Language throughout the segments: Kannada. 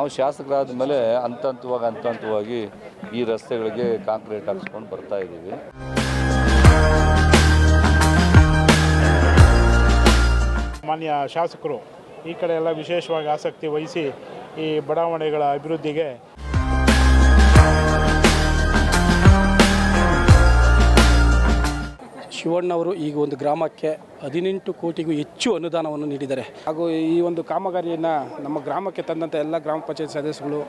ನಾವು ಶಾಸಕರಾದ ಮೇಲೆ ಹಂತ ಹಂತವಾಗಿ ಈ ರಸ್ತೆಗಳಿಗೆ ಕಾಂಕ್ರೀಟ್ ಹಾಕ್ಸ್ಕೊಂಡು ಬರ್ತಾ ಇದ್ದೀವಿ. ಮಾನ್ಯ ಶಾಸಕರು ಈ ಕಡೆ ಎಲ್ಲ ವಿಶೇಷವಾಗಿ ಆಸಕ್ತಿ ವಹಿಸಿ ಈ ಬಡಾವಣೆಗಳ ಅಭಿವೃದ್ಧಿಗೆ ಶಿವಣ್ಣವರು ಈಗ ಒಂದು ಗ್ರಾಮಕ್ಕೆ 18 ಕೋಟಿಗೂ ಹೆಚ್ಚು ಅನುದಾನವನ್ನು ನೀಡಿದ್ದಾರೆ. ಹಾಗೂ ಈ ಒಂದು ಕಾಮಗಾರಿಯನ್ನು ನಮ್ಮ ಗ್ರಾಮಕ್ಕೆ ತಂದಂಥ ಎಲ್ಲ ಗ್ರಾಮ ಪಂಚಾಯತ್ ಸದಸ್ಯರು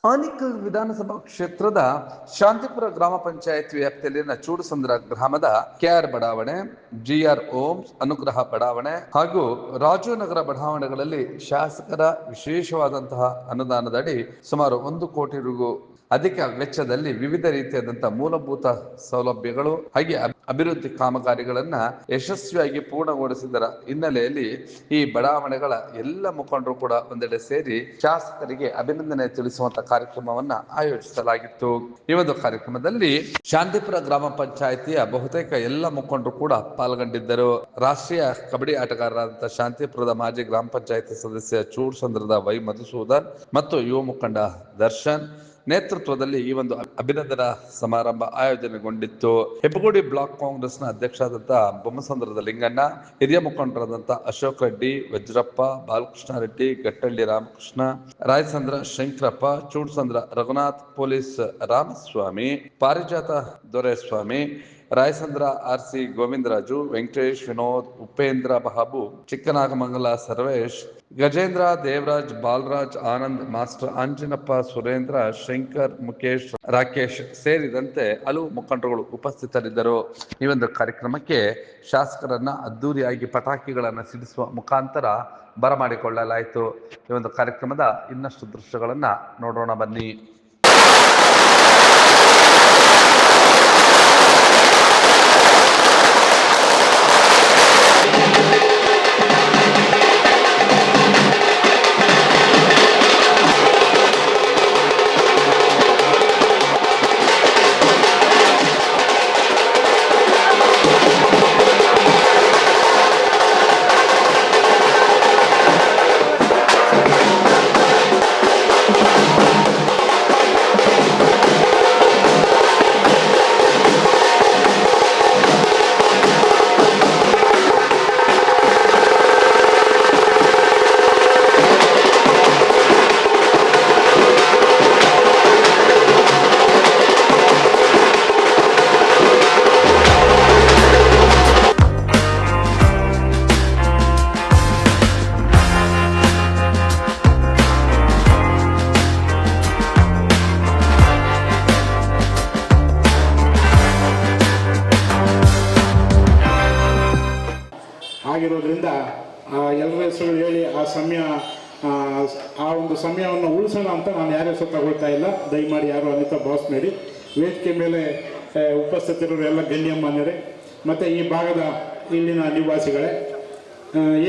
ಆನೇಕಲ್ ವಿಧಾನಸಭಾ ಕ್ಷೇತ್ರದ ಶಾಂತಿಪುರ ಗ್ರಾಮ ಪಂಚಾಯತ್ ವ್ಯಾಪ್ತಿಯಲ್ಲಿನ ಚೂಡಸಂದ್ರ ಗ್ರಾಮದ ಕೆಆರ್ ಬಡಾವಣೆ, ಜಿಆರ್ ಓಮ್ಸ್, ಅನುಗ್ರಹ ಬಡಾವಣೆ ಹಾಗೂ ರಾಜನಗರ ಬಡಾವಣೆಗಳಲ್ಲಿ ಶಾಸಕರ ವಿಶೇಷವಾದಂತಹ ಅನುದಾನದಡಿ ಸುಮಾರು 1 ಕೋಟಿ ರೂ ಅಧಿಕ ವೆಚ್ಚದಲ್ಲಿ ವಿವಿಧ ರೀತಿಯಾದಂತಹ ಮೂಲಭೂತ ಸೌಲಭ್ಯಗಳು ಹಾಗೆ ಅಭಿವೃದ್ಧಿ ಕಾಮಗಾರಿಗಳನ್ನ ಯಶಸ್ವಿಯಾಗಿ ಪೂರ್ಣಗೊಳಿಸಿದರ ಹಿನ್ನೆಲೆಯಲ್ಲಿ ಈ ಬಡಾವಣೆಗಳ ಎಲ್ಲ ಮುಖಂಡರು ಕೂಡ ಒಂದೆಡೆ ಸೇರಿ ಶಾಸಕರಿಗೆ ಅಭಿನಂದನೆ ತಿಳಿಸುವಂತ ಕಾರ್ಯಕ್ರಮವನ್ನ ಆಯೋಜಿಸಲಾಗಿತ್ತು. ಈ ಒಂದು ಕಾರ್ಯಕ್ರಮದಲ್ಲಿ ಶಾಂತಿಪುರ ಗ್ರಾಮ ಪಂಚಾಯಿತಿಯ ಬಹುತೇಕ ಎಲ್ಲ ಮುಖಂಡರು ಕೂಡ ಪಾಲ್ಗೊಂಡಿದ್ದರು. ರಾಷ್ಟ್ರೀಯ ಕಬಡ್ಡಿ ಆಟಗಾರರಾದಂತಹ ಶಾಂತಿಪುರದ ಮಾಜಿ ಗ್ರಾಮ ಪಂಚಾಯಿತಿ ಸದಸ್ಯ ಚೂಡಸಂದ್ರದ ವೈ ಮಧುಸೂದನ್ ಮತ್ತು ಯುವ ಮುಖಂಡ ದರ್ಶನ್ ನೇತೃತ್ವದಲ್ಲಿ ಈ ಒಂದು ಅಭಿನಂದನಾ ಸಮಾರಂಭ ಆಯೋಜನೆಗೊಂಡಿತ್ತು. ಹೆಬ್ಬಗೋಡಿ ಬ್ಲಾಕ್ ಕಾಂಗ್ರೆಸ್ನ ಅಧ್ಯಕ್ಷರಾದಂತಹ ಬೊಮ್ಮಸಂದ್ರದ ಲಿಂಗಣ್ಣ, ಹಿರಿಯ ಮುಖಂಡರಾದಂತಹ ಅಶೋಕ್ ರೆಡ್ಡಿ, ವಜ್ರಪ್ಪ, ಬಾಲಕೃಷ್ಣ ರೆಡ್ಡಿ, ಗಟ್ಟಳ್ಳಿ ರಾಮಕೃಷ್ಣ, ರಾಯಸಂದ್ರ ಶಂಕರಪ್ಪ, ಚೂಡಸಂದ್ರ ರಘುನಾಥ್, ಪೊಲೀಸ್ ರಾಮಸ್ವಾಮಿ, ಪಾರಿಜಾತ ದೊರೆಸ್ವಾಮಿ, ರಾಯಸಂದ್ರ ಆರ್ಸಿ ಗೋವಿಂದರಾಜು, ವೆಂಕಟೇಶ್, ವಿನೋದ್, ಉಪೇಂದ್ರ ಬಾಬು, ಚಿಕ್ಕನಾಗಮಂಗಲ ಸರ್ವೇಶ್, ಗಜೇಂದ್ರ, ದೇವರಾಜ್, ಬಾಲರಾಜ್, ಆನಂದ್, ಮಾಸ್ಟರ್ ಅಂಜನಪ್ಪ, ಸುರೇಂದ್ರ, ಶಂಕರ್, ಮುಖೇಶ್, ರಾಕೇಶ್ ಸೇರಿದಂತೆ ಹಲವು ಮುಖಂಡರುಗಳು ಉಪಸ್ಥಿತರಿದ್ದರು. ಈ ಒಂದು ಕಾರ್ಯಕ್ರಮಕ್ಕೆ ಶಾಸಕರನ್ನ ಅದ್ದೂರಿಯಾಗಿ ಪಟಾಕಿಗಳನ್ನು ಸಿಡಿಸುವ ಮುಖಾಂತರ ಬರಮಾಡಿಕೊಳ್ಳಲಾಯಿತು. ಈ ಒಂದು ಕಾರ್ಯಕ್ರಮದ ಇನ್ನಷ್ಟು ದೃಶ್ಯಗಳನ್ನ ನೋಡೋಣ ಬನ್ನಿ. ಆಗಿರೋದ್ರಿಂದ ಎಲ್ಲರ ಹೆಸರು ಹೇಳಿ ಆ ಒಂದು ಸಮಯವನ್ನು ಉಳಿಸೋಣ ಅಂತ ನಾನು ಯಾರ ಹೆಸರು ತಗೊಳ್ತಾ ಇಲ್ಲ. ದಯಮಾಡಿ ಯಾರು ಅನಿತಾ ಬಾಸ್ ಮಾಡಿ ವೇದಿಕೆ ಮೇಲೆ ಉಪಸ್ಥಿತರಿರುವ ಎಲ್ಲ ಗಣ್ಯಮಾನ್ಯರೇ ಮತ್ತು ಈ ಭಾಗದ ಇಲ್ಲಿನ ನಿವಾಸಿಗಳೇ,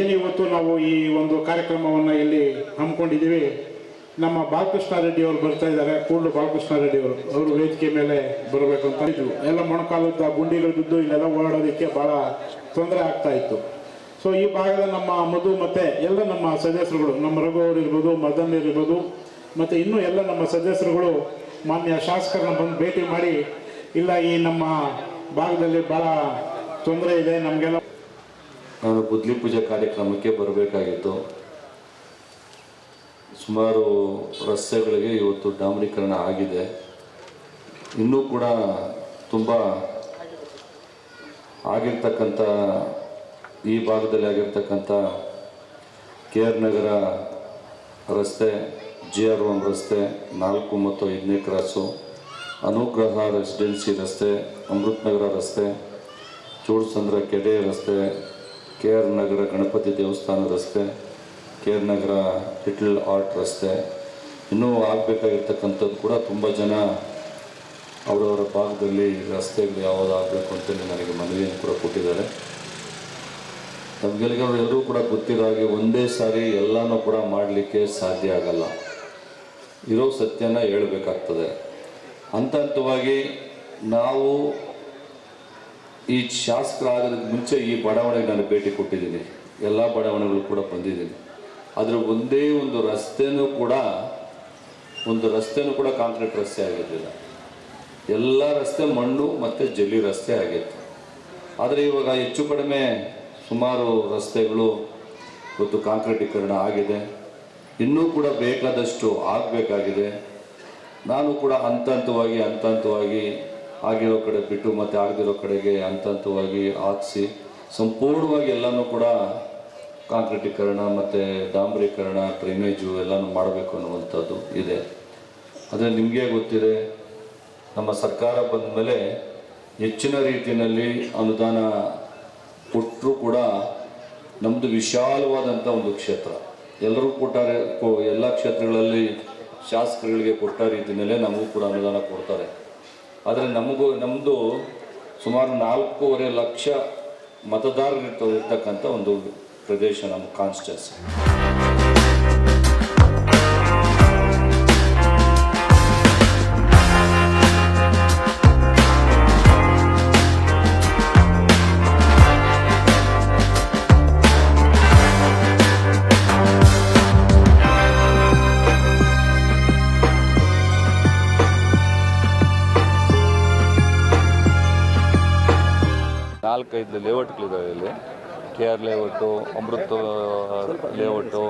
ಏನಿವತ್ತು ನಾವು ಈ ಒಂದು ಕಾರ್ಯಕ್ರಮವನ್ನು ಇಲ್ಲಿ ಹಮ್ಮಿಕೊಂಡಿದ್ದೀವಿ. ನಮ್ಮ ಬಾಲಕೃಷ್ಣ ರೆಡ್ಡಿ ಅವರು ಬರ್ತಾ ಇದ್ದಾರೆ. ಕೂಡಲು ಬಾಲಕೃಷ್ಣ ರೆಡ್ಡಿ ಅವರು ವೇದಿಕೆ ಮೇಲೆ ಬರಬೇಕು ಅಂತ ಇದ್ದರು. ಎಲ್ಲ ಮೊಣಕಾಲದ ಗುಂಡಿಗಳಿದ್ದು ಇಲ್ಲೆಲ್ಲ ಓಡಾಡೋದಕ್ಕೆ ಭಾಳ ತೊಂದರೆ ಆಗ್ತಾ ಇತ್ತು. ಸೊ ಈ ಭಾಗದ ನಮ್ಮ ಮಧು ಮತ್ತು ಎಲ್ಲ ನಮ್ಮ ಸದಸ್ಯರುಗಳು, ನಮ್ಮ ರಘು ಅವರು ಇರ್ಬೋದು, ಮದನ್ ಇರ್ಬೋದು, ಮತ್ತು ಇನ್ನೂ ಎಲ್ಲ ನಮ್ಮ ಸದಸ್ಯರುಗಳು ಮಾನ್ಯ ಶಾಸಕರನ್ನ ಬಂದು ಭೇಟಿ ಮಾಡಿ, ಇಲ್ಲ ಈ ನಮ್ಮ ಭಾಗದಲ್ಲಿ ಭಾಳ ತೊಂದರೆ ಇದೆ ನಮಗೆಲ್ಲ. ನಾನು ಗುದ್ಲಿ ಪೂಜೆ ಕಾರ್ಯಕ್ರಮಕ್ಕೆ ಬರಬೇಕಾಗಿತ್ತು. ಸುಮಾರು ರಸ್ತೆಗಳಿಗೆ ಇವತ್ತು ಡಾಂಬರೀಕರಣ ಆಗಿದೆ. ಇನ್ನೂ ಕೂಡ ತುಂಬ ಆಗಿರ್ತಕ್ಕಂಥ ಈ ಭಾಗದಲ್ಲಿ ಆಗಿರ್ತಕ್ಕಂಥ KR ನಗರ ರಸ್ತೆ, GR OM ರಸ್ತೆ 4 ಮತ್ತು 5ನೇ ಕ್ರಾಸು, ಅನುಗ್ರಹ ರೆಸಿಡೆನ್ಸಿ ರಸ್ತೆ, ಅಮೃತ ನಗರ ರಸ್ತೆ, ಚೂಡಸಂದ್ರ ಕೆಡೆ ರಸ್ತೆ, KR ನಗರ ಗಣಪತಿ ದೇವಸ್ಥಾನ ರಸ್ತೆ, KR ನಗರ ಲಿಟಲ್ ಆರ್ಟ್ ರಸ್ತೆ, ಇನ್ನೂ ಆಗಬೇಕಾಗಿರ್ತಕ್ಕಂಥದ್ದು ಕೂಡ ತುಂಬ ಜನ ಅವರವರ ಭಾಗದಲ್ಲಿ ರಸ್ತೆಗಳು ಯಾವುದಾಗಬೇಕು ಅಂತೇಳಿ ನನಗೆ ಮನವಿಯನ್ನು ಕೂಡ ಕೊಟ್ಟಿದ್ದಾರೆ. ನಮಗೆಲ್ಲರೂ ಕೂಡ ಗೊತ್ತಿರೋ ಹಾಗೆ ಒಂದೇ ಸಾರಿ ಎಲ್ಲನೂ ಕೂಡ ಮಾಡಲಿಕ್ಕೆ ಸಾಧ್ಯ ಆಗಲ್ಲ. ಇರೋ ಸತ್ಯನ ಹೇಳಬೇಕಾಗ್ತದೆ. ಹಂತ ಹಂತವಾಗಿ ನಾವು ಈ ಶಾಸಕರಾಗೋದಕ್ಕೆ ಮುಂಚೆ ಈ ಬಡಾವಣೆಗೆ ನಾನು ಭೇಟಿ ಕೊಟ್ಟಿದ್ದೀನಿ, ಎಲ್ಲ ಬಡಾವಣೆಗಳು ಕೂಡ ಬಂದಿದ್ದೀನಿ. ಆದರೆ ಒಂದೇ ಒಂದು ರಸ್ತೆನೂ ಕೂಡ ಕಾಂಕ್ರೀಟ್ ರಸ್ತೆ ಆಗಿರಲಿಲ್ಲ. ಎಲ್ಲ ರಸ್ತೆ ಮಣ್ಣು ಮತ್ತು ಜಲ್ಲಿ ರಸ್ತೆ ಆಗಿತ್ತು. ಆದರೆ ಇವಾಗ ಹೆಚ್ಚು ಕಡಿಮೆ ಸುಮಾರು ರಸ್ತೆಗಳು ಇವತ್ತು ಕಾಂಕ್ರೀಟೀಕರಣ ಆಗಿದೆ. ಇನ್ನೂ ಕೂಡ ಬೇಕಾದಷ್ಟು ಆಗಬೇಕಾಗಿದೆ. ನಾನು ಕೂಡ ಹಂತ ಹಂತವಾಗಿ ಆಗಿರೋ ಕಡೆ ಬಿಟ್ಟು ಮತ್ತು ಆಗದಿರೋ ಕಡೆಗೆ ಹಂತ ಹಂತವಾಗಿ ಹಾಕಿಸಿ ಸಂಪೂರ್ಣವಾಗಿ ಎಲ್ಲನೂ ಕೂಡ ಕಾಂಕ್ರೀಟೀಕರಣ ಮತ್ತು ಡಾಂಬರೀಕರಣ, ಡ್ರೈನೇಜು ಎಲ್ಲನೂ ಮಾಡಬೇಕು ಅನ್ನುವಂಥದ್ದು ಇದೆ. ಆದರೆ ನಿಮಗೆ ಗೊತ್ತಿದೆ, ನಮ್ಮ ಸರ್ಕಾರ ಬಂದ ಮೇಲೆ ಹೆಚ್ಚಿನ ರೀತಿಯಲ್ಲಿ ಅನುದಾನ ಕೊಟ್ಟರೂ ಕೂಡ ನಮ್ಮದು ವಿಶಾಲವಾದಂಥ ಒಂದು ಕ್ಷೇತ್ರ. ಎಲ್ಲರೂ ಕೊಟ್ಟಾರೆ, ಎಲ್ಲ ಕ್ಷೇತ್ರಗಳಲ್ಲಿ ಶಾಸಕರುಗಳಿಗೆ ಕೊಟ್ಟ ರೀತಿಯಲ್ಲೇ ನಮಗೂ ಕೂಡ ಅನುದಾನ ಕೊಡ್ತಾರೆ. ಆದರೆ ನಮ್ಮದು ಸುಮಾರು 4.5 ಲಕ್ಷ ಮತದಾರರು ಇರ್ತಕ್ಕಂಥ ಒಂದು ಪ್ರದೇಶ ನಮ್ಮ ಕಾನ್ಸ್ಟಿಟ್ಯೂನ್ಸಿ. ನಾಲ್ಕೈದು ಲೇಔಟ್ಗಳಿದ್ದಾವೆ ಇಲ್ಲಿ. KR ಲೇಔಟು, ಅಮೃತ ಲೇಔಟು,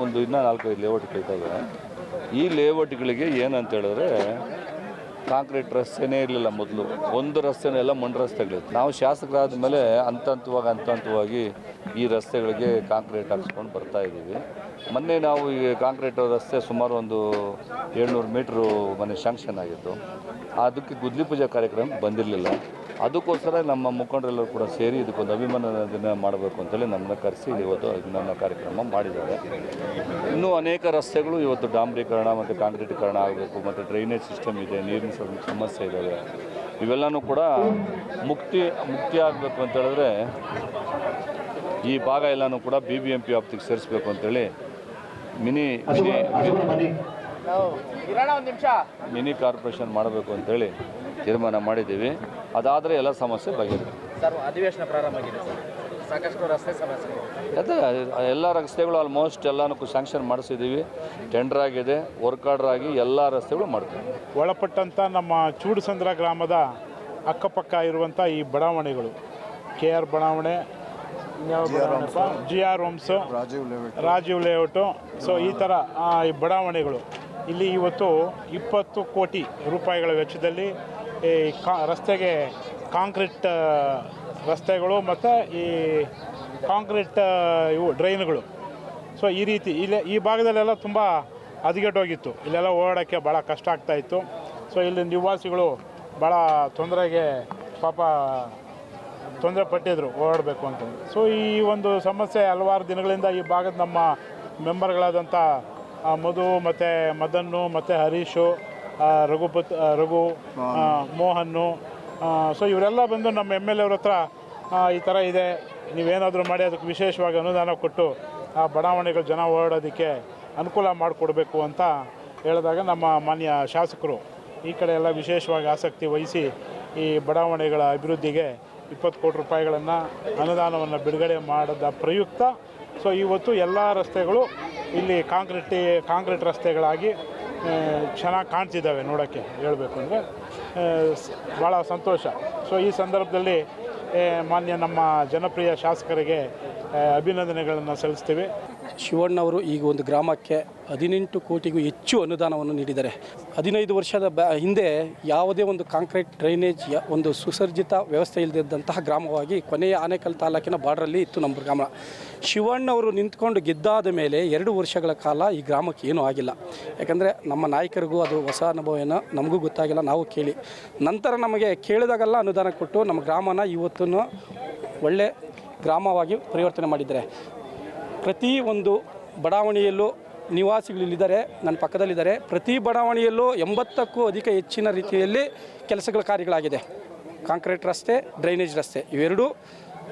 ಒಂದು ಇನ್ನೂ 4-5 ಲೇಔಟ್ಗಳಿದ್ದಾವೆ. ಈ ಲೇಔಟ್ಗಳಿಗೆ ಏನಂತ ಹೇಳಿದ್ರೆ ಕಾಂಕ್ರೀಟ್ ರಸ್ತೆನೇ ಇರಲಿಲ್ಲ ಮೊದಲು. ಒಂದು ರಸ್ತೆನೆಲ್ಲ ಮಣ್ಣು ರಸ್ತೆಗಳಿತ್ತು. ನಾವು ಶಾಸಕರಾದ ಮೇಲೆ ಹಂತ ಹಂತವಾಗಿ ಈ ರಸ್ತೆಗಳಿಗೆ ಕಾಂಕ್ರೀಟ್ ಹಾಕ್ಸ್ಕೊಂಡು ಬರ್ತಾ ಇದ್ದೀವಿ. ಮೊನ್ನೆ ನಾವು ಈ ಕಾಂಕ್ರೀಟ್ ರಸ್ತೆ ಸುಮಾರು ಒಂದು 700 ಮೀಟ್ರು ಮನೆ ಶಾಂಕ್ಷನ್ ಆಗಿತ್ತು. ಅದಕ್ಕೆ ಗುದ್ಲಿ ಪೂಜಾ ಕಾರ್ಯಕ್ರಮ ಬಂದಿರಲಿಲ್ಲ. ಅದಕ್ಕೋಸ್ಕರ ನಮ್ಮ ಮುಖಂಡರೆಲ್ಲರೂ ಕೂಡ ಸೇರಿ ಇದಕ್ಕೊಂದು ಅಭಿಮಾನ ದಿನ ಮಾಡಬೇಕು ಅಂತೇಳಿ ನಮ್ಮನ್ನ ಕರೆಸಿ ಇವತ್ತು ಅಭಿನಂದನಾ ಕಾರ್ಯಕ್ರಮ ಮಾಡಿದ್ದಾರೆ. ಇನ್ನೂ ಅನೇಕ ರಸ್ತೆಗಳು ಇವತ್ತು ಡಾಂಬರೀಕರಣ ಮತ್ತು ಕಾಂಕ್ರೀಟೀಕರಣ ಆಗಬೇಕು. ಮತ್ತು ಡ್ರೈನೇಜ್ ಸಿಸ್ಟಮ್ ಇದೆ, ನೀರಿನ ಸಮಸ್ಯೆ ಇದ್ದಾವೆ. ಇವೆಲ್ಲನೂ ಕೂಡ ಮುಕ್ತಿ ಆಗಬೇಕು ಅಂತ ಹೇಳಿದ್ರೆ ಈ ಭಾಗ ಎಲ್ಲನೂ ಕೂಡ BBMP ವ್ಯಾಪ್ತಿಗೆ ಸೇರಿಸಬೇಕು ಅಂತೇಳಿ ಮಿನಿ ಕಾರ್ಪೊರೇಷನ್ ಮಾಡಬೇಕು ಅಂತೇಳಿ ತೀರ್ಮಾನ ಮಾಡಿದ್ದೀವಿ. ಅದಾದರೆ ಎಲ್ಲ ಸಮಸ್ಯೆ ಬಗೆಹರಿಯುತ್ತೆ. ಸರ್, ಅಧಿವೇಶನ ಪ್ರಾರಂಭ ಆಗಿದೆ ಸರ್, ಸಾಕಷ್ಟು ರಸ್ತೆ ಸಮಸ್ಯೆ. ಅದೇ ಎಲ್ಲ ರಸ್ತೆಗಳು ಆಲ್ಮೋಸ್ಟ್ ಎಲ್ಲನೂ ಸ್ಯಾಂಕ್ಷನ್ ಮಾಡಿಸಿದ್ದೀವಿ. ಟೆಂಡರ್ ಆಗಿದೆ, ವರ್ಕ್ ಆರ್ಡರ್ ಆಗಿ ಎಲ್ಲ ರಸ್ತೆಗಳು ಮಾಡ್ತೀವಿ. ಒಳಪಟ್ಟಂಥ ನಮ್ಮ ಚೂಡಸಂದ್ರ ಗ್ರಾಮದ ಅಕ್ಕಪಕ್ಕ ಇರುವಂಥ ಈ ಬಡಾವಣೆಗಳು, KR ಬಡಾವಣೆ, GR homes, Rajiv layout, so ಈ ಥರ ಈ ಬಡಾವಣೆಗಳು ಇಲ್ಲಿ ಇವತ್ತು 20 ಕೋಟಿ ರೂಪಾಯಿಗಳ ವೆಚ್ಚದಲ್ಲಿ ಈ ರಸ್ತೆಗೆ ಕಾಂಕ್ರೀಟ್ ರಸ್ತೆಗಳು ಮತ್ತು ಈ ಕಾಂಕ್ರೀಟ್ ಇವು ಡ್ರೈನ್ಗಳು. ಸೊ ಈ ರೀತಿ ಈ ಭಾಗದಲ್ಲೆಲ್ಲ ತುಂಬ ಹದಗೆಟ್ಟೋಗಿತ್ತು. ಇಲ್ಲೆಲ್ಲ ಓಡಾಡೋಕ್ಕೆ ಭಾಳ ಕಷ್ಟ ಆಗ್ತಾಯಿತ್ತು. ಸೊ ಇಲ್ಲಿ ನಿವಾಸಿಗಳು ಭಾಳ ತೊಂದರೆ ಪಟ್ಟಿದ್ರು ಓಡಾಡಬೇಕು ಅಂತಂದು. ಸೊ ಈ ಒಂದು ಸಮಸ್ಯೆ ಹಲವಾರು ದಿನಗಳಿಂದ ಈ ಭಾಗದ ನಮ್ಮ ಮೆಂಬರ್ಗಳಾದಂಥ ಮಧು ಮತ್ತು ಮದನ್ನು ಮತ್ತು ಹರೀಶು, ರಘು, ಮೋಹನ್ನು, ಸೊ ಇವರೆಲ್ಲ ಬಂದು ನಮ್ಮ MLA ಅವ್ರ ಹತ್ರ ಈ ಥರ ಇದೆ, ನೀವೇನಾದರೂ ಮಾಡಿ ಅದಕ್ಕೆ ವಿಶೇಷವಾಗಿ ಅನುದಾನ ಕೊಟ್ಟು ಆ ಬಡಾವಣೆಗಳು ಜನ ಓಡಾಡೋದಕ್ಕೆ ಅನುಕೂಲ ಮಾಡಿಕೊಡ್ಬೇಕು ಅಂತ ಹೇಳಿದಾಗ ನಮ್ಮ ಮಾನ್ಯ ಶಾಸಕರು ಈ ಕಡೆ ಎಲ್ಲ ವಿಶೇಷವಾಗಿ ಆಸಕ್ತಿ ವಹಿಸಿ ಈ ಬಡಾವಣೆಗಳ ಅಭಿವೃದ್ಧಿಗೆ 20 ಕೋಟಿ ರೂಪಾಯಿಗಳನ್ನು ಅನುದಾನವನ್ನು ಬಿಡುಗಡೆ ಮಾಡಿದ ಪ್ರಯುಕ್ತ ಸೊ ಇವತ್ತು ಎಲ್ಲ ರಸ್ತೆಗಳು ಇಲ್ಲಿ ಕಾಂಕ್ರೀಟ್ ರಸ್ತೆಗಳಾಗಿ ಚೆನ್ನಾಗಿ ಕಾಣ್ತಿದ್ದಾವೆ. ನೋಡೋಕ್ಕೆ ಹೇಳಬೇಕು ಅಂದರೆ ಭಾಳ ಸಂತೋಷ. ಸೊ ಈ ಸಂದರ್ಭದಲ್ಲಿ ಮಾನ್ಯ ನಮ್ಮ ಜನಪ್ರಿಯ ಶಾಸಕರಿಗೆ ಅಭಿನಂದನೆಗಳನ್ನು ಸಲ್ಲಿಸ್ತೀವಿ. ಶಿವಣ್ಣವರು ಈಗ ಒಂದು ಗ್ರಾಮಕ್ಕೆ 18 ಕೋಟಿಗೂ ಹೆಚ್ಚು ಅನುದಾನವನ್ನು ನೀಡಿದ್ದಾರೆ. 15 ವರ್ಷದ ಹಿಂದೆ ಯಾವುದೇ ಒಂದು ಕಾಂಕ್ರೀಟ್ ಡ್ರೈನೇಜ್ ಒಂದು ಸುಸರ್ಜಿತ ವ್ಯವಸ್ಥೆ ಇಲ್ಲದಿದ್ದಂತಹ ಗ್ರಾಮವಾಗಿ ಕೊನೆಯ ಆನೇಕಲ್ ತಾಲೂಕಿನ ಬಾರ್ಡ್ರಲ್ಲಿ ಇತ್ತು ನಮ್ಮ ಗ್ರಾಮ. ಶಿವಣ್ಣವರು ನಿಂತ್ಕೊಂಡು ಗೆದ್ದಾದ ಮೇಲೆ 2 ವರ್ಷಗಳ ಕಾಲ ಈ ಗ್ರಾಮಕ್ಕೆ ಏನೂ ಆಗಿಲ್ಲ. ಯಾಕಂದರೆ ನಮ್ಮ ನಾಯಕರಿಗೂ ಅದು ಹೊಸ ಅನುಭವ ಏನೋ ನಮಗೂ ಗೊತ್ತಾಗಿಲ್ಲ, ನಾವು ಕೇಳಿ ನಂತರ ನಮಗೆ ಕೇಳಿದಾಗೆಲ್ಲ ಅನುದಾನ ಕೊಟ್ಟು ನಮ್ಮ ಗ್ರಾಮನ ಇವತ್ತು ಒಳ್ಳೆ ಗ್ರಾಮವಾಗಿ ಪರಿವರ್ತನೆ ಮಾಡಿದ್ದಾರೆ. ಪ್ರತಿ ಒಂದು ಬಡಾವಣೆಯಲ್ಲೂ ನಿವಾಸಿಗಳಿದ್ದಾರೆ, ನನ್ನ ಪಕ್ಕದಲ್ಲಿದ್ದಾರೆ. ಪ್ರತಿ ಬಡಾವಣೆಯಲ್ಲೂ 80ಕ್ಕೂ ಅಧಿಕ ಹೆಚ್ಚಿನ ರೀತಿಯಲ್ಲಿ ಕಾರ್ಯಗಳಾಗಿದೆ. ಕಾಂಕ್ರೀಟ್ ರಸ್ತೆ, ಡ್ರೈನೇಜ್ ರಸ್ತೆ ಇವೆರಡೂ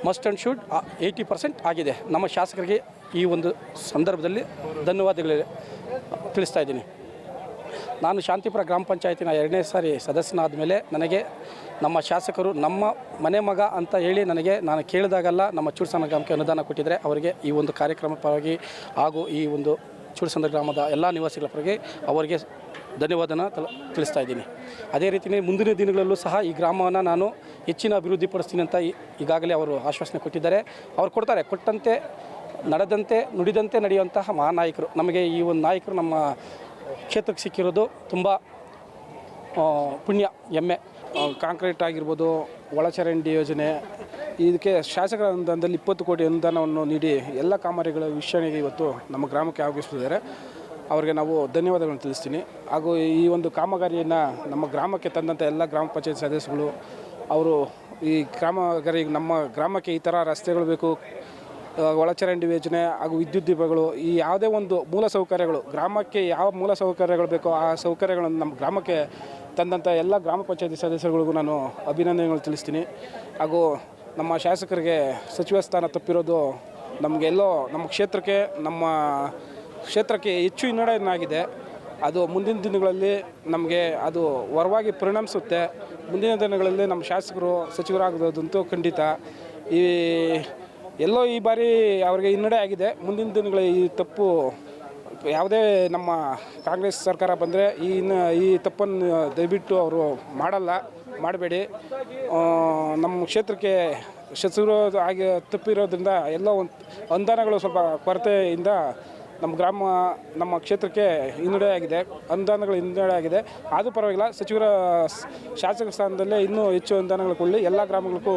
ಮಸ್ಟ್ ಆ್ಯಂಡ್ ಶುಡ್ 80% ಆಗಿದೆ. ನಮ್ಮ ಶಾಸಕರಿಗೆ ಈ ಒಂದು ಸಂದರ್ಭದಲ್ಲಿ ಧನ್ಯವಾದಗಳು ತಿಳಿಸ್ತಾ ಇದ್ದೀನಿ. ನಾನು ಶಾಂತಿಪುರ ಗ್ರಾಮ ಪಂಚಾಯತಿನ 2ನೇ ಸಾರಿ ಸದಸ್ಯನಾದ ಮೇಲೆ ನನಗೆ ನಮ್ಮ ಶಾಸಕರು ನಮ್ಮ ಮನೆ ಮಗ ಅಂತ ಹೇಳಿ ನಾನು ಕೇಳಿದಾಗೆಲ್ಲ ನಮ್ಮ ಚೂಡ್ಸಂದ್ರ ಗ್ರಾಮಕ್ಕೆ ಅನುದಾನ ಕೊಟ್ಟಿದ್ದರೆ ಅವರಿಗೆ ಈ ಒಂದು ಕಾರ್ಯಕ್ರಮ ಪರವಾಗಿ ಹಾಗೂ ಈ ಒಂದು ಚೂಡ್ಸಂದ್ರ ಗ್ರಾಮದ ಎಲ್ಲ ನಿವಾಸಿಗಳ ಪರವಾಗಿ ಅವರಿಗೆ ಧನ್ಯವಾದನ ತಿಳಿಸ್ತಾ ಇದ್ದೀನಿ. ಅದೇ ರೀತಿಯೇ ಮುಂದಿನ ದಿನಗಳಲ್ಲೂ ಸಹ ಈ ಗ್ರಾಮವನ್ನು ನಾನು ಹೆಚ್ಚಿನ ಅಭಿವೃದ್ಧಿಪಡಿಸ್ತೀನಿ ಅಂತ ಈಗಾಗಲೇ ಅವರು ಆಶ್ವಾಸನೆ ಕೊಟ್ಟಿದ್ದಾರೆ. ಅವ್ರು ಕೊಟ್ಟಂತೆ ನಡೆದಂತೆ ನುಡಿದಂತೆ ನಡೆಯುವಂತಹ ಮಹಾನಾಯಕರು. ನಮಗೆ ಈ ಒಂದು ನಾಯಕರು ನಮ್ಮ ಕ್ಷೇತ್ರಕ್ಕೆ ಸಿಕ್ಕಿರೋದು ತುಂಬ ಪುಣ್ಯ, ಹೆಮ್ಮೆ. ಕಾಂಕ್ರೀಟ್ ಆಗಿರ್ಬೋದು, ಒಳಚರಂಡಿ ಯೋಜನೆ, ಇದಕ್ಕೆ ಶಾಸಕರ ಅನುದಾನದಲ್ಲಿ 20 ಕೋಟಿ ಅನುದಾನವನ್ನು ನೀಡಿ ಎಲ್ಲ ಕಾಮಗಾರಿಗಳ ವೀಕ್ಷಣೆಗೆ ಇವತ್ತು ನಮ್ಮ ಗ್ರಾಮಕ್ಕೆ ಆಗಿಸ್ತಿದ್ದಾರೆ. ಅವರಿಗೆ ನಾವು ಧನ್ಯವಾದಗಳನ್ನು ತಿಳಿಸ್ತೀನಿ. ಹಾಗೂ ಈ ಒಂದು ಕಾಮಗಾರಿಯನ್ನು ನಮ್ಮ ಗ್ರಾಮಕ್ಕೆ ತಂದಂಥ ಎಲ್ಲ ಗ್ರಾಮ ಪಂಚಾಯತ್ ಸದಸ್ಯಗಳು ಅವರು ಈ ನಮ್ಮ ಗ್ರಾಮಕ್ಕೆ ಈ ಥರ ರಸ್ತೆಗಳು ಬೇಕು, ಒಳಚರಂಡಿ ಯೋಜನೆ ಹಾಗೂ ವಿದ್ಯುತ್ ದೀಪಗಳು, ಈ ಯಾವುದೇ ಒಂದು ಮೂಲ ಸೌಕರ್ಯಗಳು ಗ್ರಾಮಕ್ಕೆ ಯಾವ ಮೂಲ ಸೌಕರ್ಯಗಳು ಬೇಕೋ ಆ ಸೌಕರ್ಯಗಳನ್ನು ನಮ್ಮ ಗ್ರಾಮಕ್ಕೆ ತಂದಂಥ ಎಲ್ಲ ಗ್ರಾಮ ಪಂಚಾಯತಿ ಸದಸ್ಯರುಗಳಿಗೂ ನಾನು ಅಭಿನಂದನೆಗಳು ತಿಳಿಸ್ತೀನಿ. ಹಾಗೂ ನಮ್ಮ ಶಾಸಕರಿಗೆ ಸಚಿವ ಸ್ಥಾನ ತಪ್ಪಿರೋದು ನಮಗೆಲ್ಲೋ ನಮ್ಮ ಕ್ಷೇತ್ರಕ್ಕೆ ಹೆಚ್ಚು ಹಿನ್ನಡೆಯಾಗಿದೆ. ಅದು ಮುಂದಿನ ದಿನಗಳಲ್ಲಿ ನಮಗೆ ಅದು ವರವಾಗಿ ಪರಿಣಮಿಸುತ್ತೆ. ಮುಂದಿನ ದಿನಗಳಲ್ಲಿ ನಮ್ಮ ಶಾಸಕರು ಸಚಿವರಾಗೋದಂತೂ ಖಂಡಿತ. ಎಲ್ಲೋ ಈ ಬಾರಿ ಅವರಿಗೆ ಹಿನ್ನಡೆ ಆಗಿದೆ. ಮುಂದಿನ ದಿನಗಳ ಈ ತಪ್ಪು ಯಾವುದೇ ನಮ್ಮ ಕಾಂಗ್ರೆಸ್ ಸರ್ಕಾರ ಬಂದರೆ ಈ ತಪ್ಪನ್ನು ದಯವಿಟ್ಟು ಅವರು ಮಾಡಬೇಡಿ. ನಮ್ಮ ಕ್ಷೇತ್ರಕ್ಕೆ ಸಚಿವರು ಆಗಿ ತಪ್ಪಿರೋದ್ರಿಂದ ಎಲ್ಲೋ ಒಂದು ಅನುದಾನಗಳು ಸ್ವಲ್ಪ ಕೊರತೆಯಿಂದ ನಮ್ಮ ಕ್ಷೇತ್ರಕ್ಕೆ ಅನುದಾನಗಳು ಹಿನ್ನಡೆ ಆಗಿದೆ. ಆದರೂ ಪರವಾಗಿಲ್ಲ, ಶಾಸಕ ಸ್ಥಾನದಲ್ಲೇ ಇನ್ನೂ ಹೆಚ್ಚು ಅನುದಾನಗಳು ಕೊಡಲಿ, ಎಲ್ಲ ಗ್ರಾಮಗಳಿಗೂ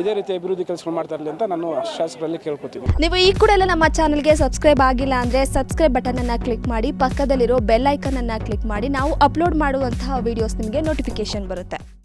ಇದೇ ರೀತಿ ಅಭಿವೃದ್ಧಿ ಕೆಲಸಗಳು ಮಾಡ್ತಾ ಇರಲಿ ಅಂತ ನಾನು ಶಾಸಕರಲ್ಲಿ ಕೇಳ್ಕೊತೀನಿ. ನೀವು ಈ ಕೂಡ ನಮ್ಮ ಚಾನಲ್ಗೆ ಸಬ್ಸ್ಕ್ರೈಬ್ ಆಗಿಲ್ಲ ಅಂದರೆ ಸಬ್ಸ್ಕ್ರೈಬ್ ಬಟನನ್ನು ಕ್ಲಿಕ್ ಮಾಡಿ, ಪಕ್ಕದಲ್ಲಿರೋ ಬೆಲ್ ಐಕನನ್ನು ಕ್ಲಿಕ್ ಮಾಡಿ. ನಾವು ಅಪ್ಲೋಡ್ ಮಾಡುವಂತಹ ವಿಡಿಯೋಸ್ ನಿಮಗೆ ನೋಟಿಫಿಕೇಶನ್ ಬರುತ್ತೆ.